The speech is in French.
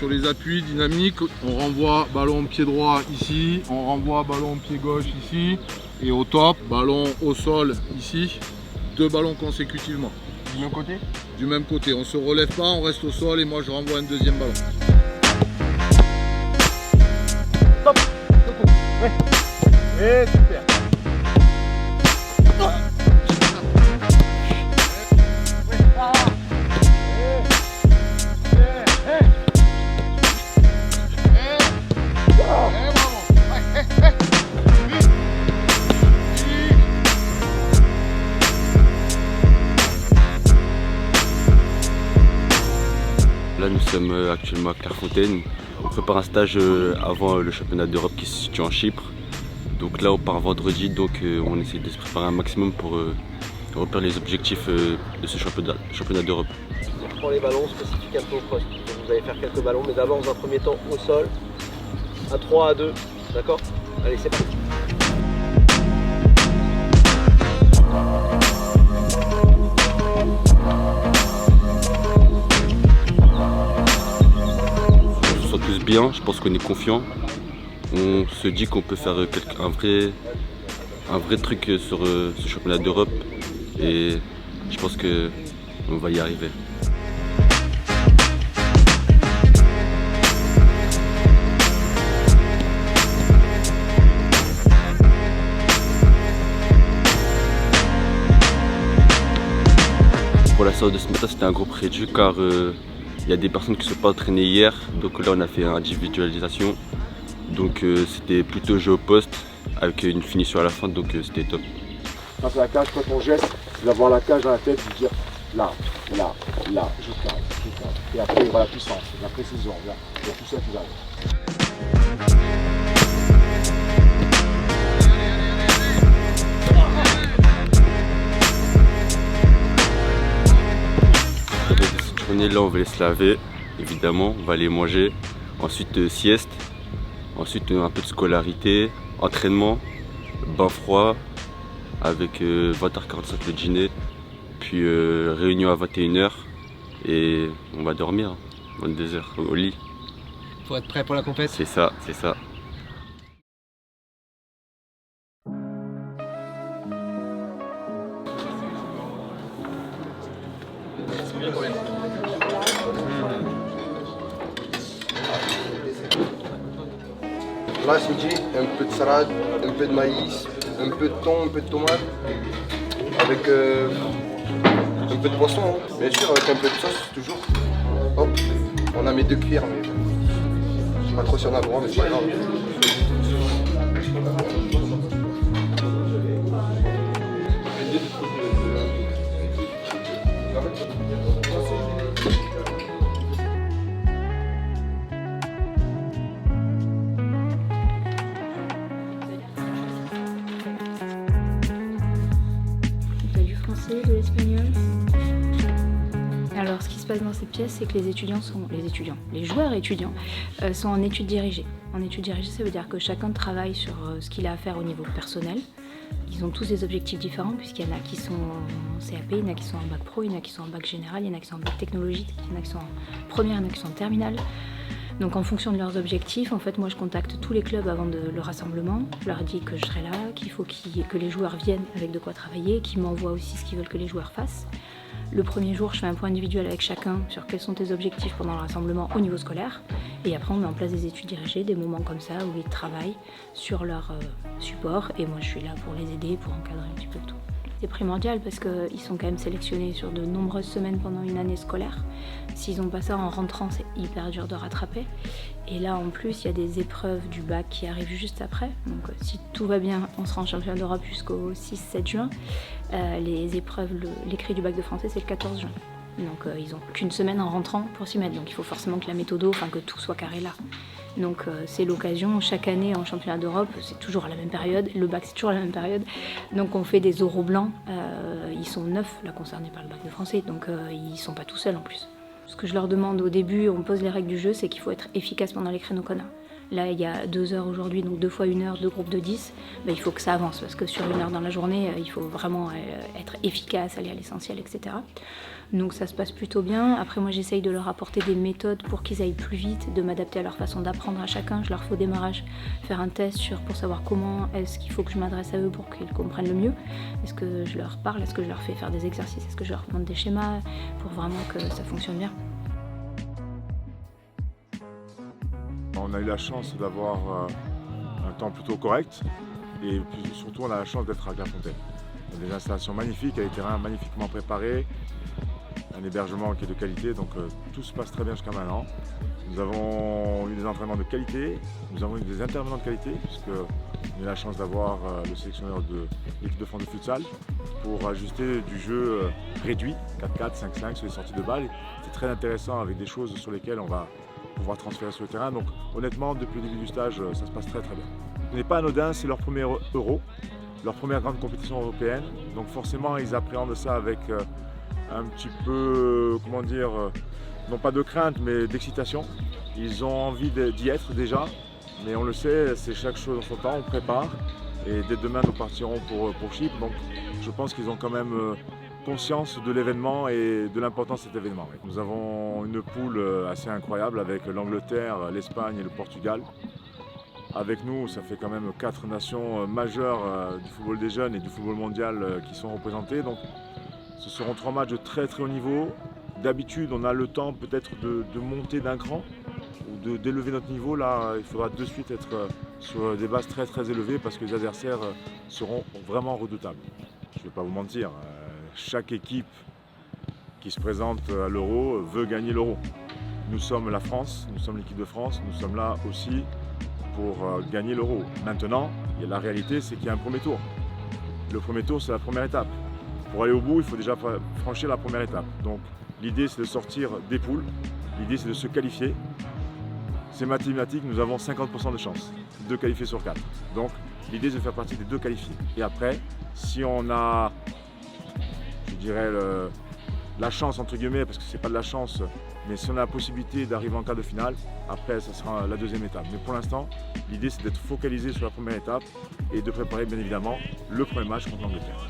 sur les appuis dynamiques, on renvoie ballon pied droit ici, on renvoie ballon pied gauche ici, et au top, ballon au sol ici, 2 ballons consécutivement. Du même côté? Du même côté, on se relève pas, on reste au sol et moi je renvoie un deuxième ballon. Top! Ouais. Et super! Là, nous sommes actuellement à Clairefontaine. On prépare un stage avant le championnat d'Europe qui se situe en Chypre. Donc là, on part vendredi, donc on essaie de se préparer un maximum pour repérer les objectifs de ce championnat d'Europe. On prend les ballons spécifiques un peu au poste. Donc vous allez faire quelques ballons, mais d'abord dans un premier temps au sol, à 3, à 2, d'accord? Allez, c'est parti. On se sent tous bien, je pense qu'on est confiant. On se dit qu'on peut faire un vrai truc sur ce championnat d'Europe et je pense qu'on va y arriver. Pour la séance de ce matin, c'était un groupe réduit car il y a des personnes qui ne sont pas entraînées hier, donc là on a fait une individualisation. Donc c'était plutôt jeu au poste avec une finition à la fin, donc c'était top. Face à la cage, quand on geste, tu vas voir la cage dans la tête, tu dire là, là, là, jusqu'à. Et après il y aura la puissance, la précision, là. Il y a tout ça qui arrive. Cette journée là on va aller se laver, évidemment, on va aller manger, ensuite sieste, ensuite un peu de scolarité, entraînement, bain froid avec 20h45 le dîner, puis réunion à 21h et on va dormir 22h au lit. Faut être prêt pour la compète. C'est ça, c'est ça. Là, ce midi, un peu de salade, un peu de maïs, un peu de thon, un peu de tomate, avec un peu de poisson, hein. Bien sûr, avec un peu de sauce, toujours. Hop, on a mes 2 cuillères, mais je sais pas trop si on a le droit, mais c'est pas grave. De l'espagnol. Alors ce qui se passe dans cette pièce, c'est que les joueurs étudiants sont en études dirigées. En études dirigées, ça veut dire que chacun travaille sur ce qu'il a à faire au niveau personnel. Ils ont tous des objectifs différents puisqu'il y en a qui sont en CAP, il y en a qui sont en bac pro, il y en a qui sont en bac général, il y en a qui sont en bac technologique, il y en a qui sont en première, il y en a qui sont en terminale. Donc en fonction de leurs objectifs, en fait, moi je contacte tous les clubs avant le rassemblement. Je leur dis que je serai là, qu'il faut que les joueurs viennent avec de quoi travailler, qu'ils m'envoient aussi ce qu'ils veulent que les joueurs fassent. Le premier jour, je fais un point individuel avec chacun sur quels sont tes objectifs pendant le rassemblement au niveau scolaire. Et après, on met en place des études dirigées, des moments comme ça où ils travaillent sur leur support. Et moi, je suis là pour les aider, pour encadrer un petit peu tout. C'est primordial parce qu'ils sont quand même sélectionnés sur de nombreuses semaines pendant une année scolaire. S'ils n'ont pas ça en rentrant, c'est hyper dur de rattraper. Et là, en plus, il y a des épreuves du bac qui arrivent juste après. Donc si tout va bien, on sera en championnat d'Europe jusqu'au 6-7 juin. Les épreuves, l'écrit du bac de français, c'est le 14 juin. Donc ils n'ont qu'une semaine en rentrant pour s'y mettre. Donc il faut forcément que la méthode, que tout soit carré là. Donc c'est l'occasion, chaque année en championnat d'Europe, c'est toujours à la même période, le bac c'est toujours à la même période. Donc on fait des oraux blancs, ils sont 9 là concernés par le bac de français, donc ils sont pas tout seuls en plus. Ce que je leur demande au début, on pose les règles du jeu, c'est qu'il faut être efficace pendant les créneaux qu'on a. Là, il y a 2 heures aujourd'hui, donc 2 fois 1 heure, 2 groupes de 10. Il faut que ça avance parce que sur 1 heure dans la journée, il faut vraiment être efficace, aller à l'essentiel, etc. Donc ça se passe plutôt bien. Après, moi, j'essaye de leur apporter des méthodes pour qu'ils aillent plus vite, de m'adapter à leur façon d'apprendre à chacun. Je leur fais au démarrage faire un test pour savoir comment est-ce qu'il faut que je m'adresse à eux pour qu'ils comprennent le mieux. Est-ce que je leur parle? Est-ce que je leur fais faire des exercices? Est-ce que je leur montre des schémas pour vraiment que ça fonctionne bien? On a eu la chance d'avoir un temps plutôt correct et puis surtout on a la chance d'être à Clairefontaine. Il y a des installations magnifiques, des terrains magnifiquement préparés, un hébergement qui est de qualité, donc tout se passe très bien jusqu'à maintenant. Nous avons eu des entraînements de qualité, nous avons eu des intervenants de qualité puisque on a eu la chance d'avoir le sélectionneur de l'équipe de France de futsal pour ajuster du jeu réduit, 4-4, 5-5 sur les sorties de balles. C'est très intéressant avec des choses sur lesquelles on va pouvoir transférer sur le terrain. Donc honnêtement, depuis le début du stage, ça se passe très très bien. Ce n'est pas anodin, c'est leur premier Euro, leur première grande compétition européenne. Donc forcément, ils appréhendent ça avec un petit peu, comment dire, non pas de crainte, mais d'excitation. Ils ont envie d'y être déjà, mais on le sait, c'est chaque chose en son temps, on prépare. Et dès demain, nous partirons pour Chypre. Donc je pense qu'ils ont quand même conscience de l'événement et de l'importance de cet événement. Nous avons une poule assez incroyable avec l'Angleterre, l'Espagne et le Portugal. Avec nous, ça fait quand même 4 nations majeures du football des jeunes et du football mondial qui sont représentées. Donc, ce seront 3 matchs de très très haut niveau. D'habitude, on a le temps peut-être de monter d'un cran ou d'élever notre niveau. Là, il faudra de suite être sur des bases très très élevées parce que les adversaires seront vraiment redoutables. Je ne vais pas vous mentir. Chaque équipe qui se présente à l'Euro veut gagner l'Euro. Nous sommes la France, nous sommes l'équipe de France, nous sommes là aussi pour gagner l'Euro. Maintenant, la réalité, c'est qu'il y a un premier tour. Le premier tour, c'est la première étape. Pour aller au bout, il faut déjà franchir la première étape. Donc l'idée, c'est de sortir des poules, l'idée, c'est de se qualifier. C'est mathématique, nous avons 50% de chance, 2 qualifiés sur 4. Donc l'idée, c'est de faire partie des 2 qualifiés. Et après, si on a, je dirais, la chance entre guillemets, parce que c'est pas de la chance, mais si on a la possibilité d'arriver en quart de finale, après ça sera la deuxième étape. Mais pour l'instant, l'idée c'est d'être focalisé sur la première étape et de préparer bien évidemment le premier match contre l'Angleterre.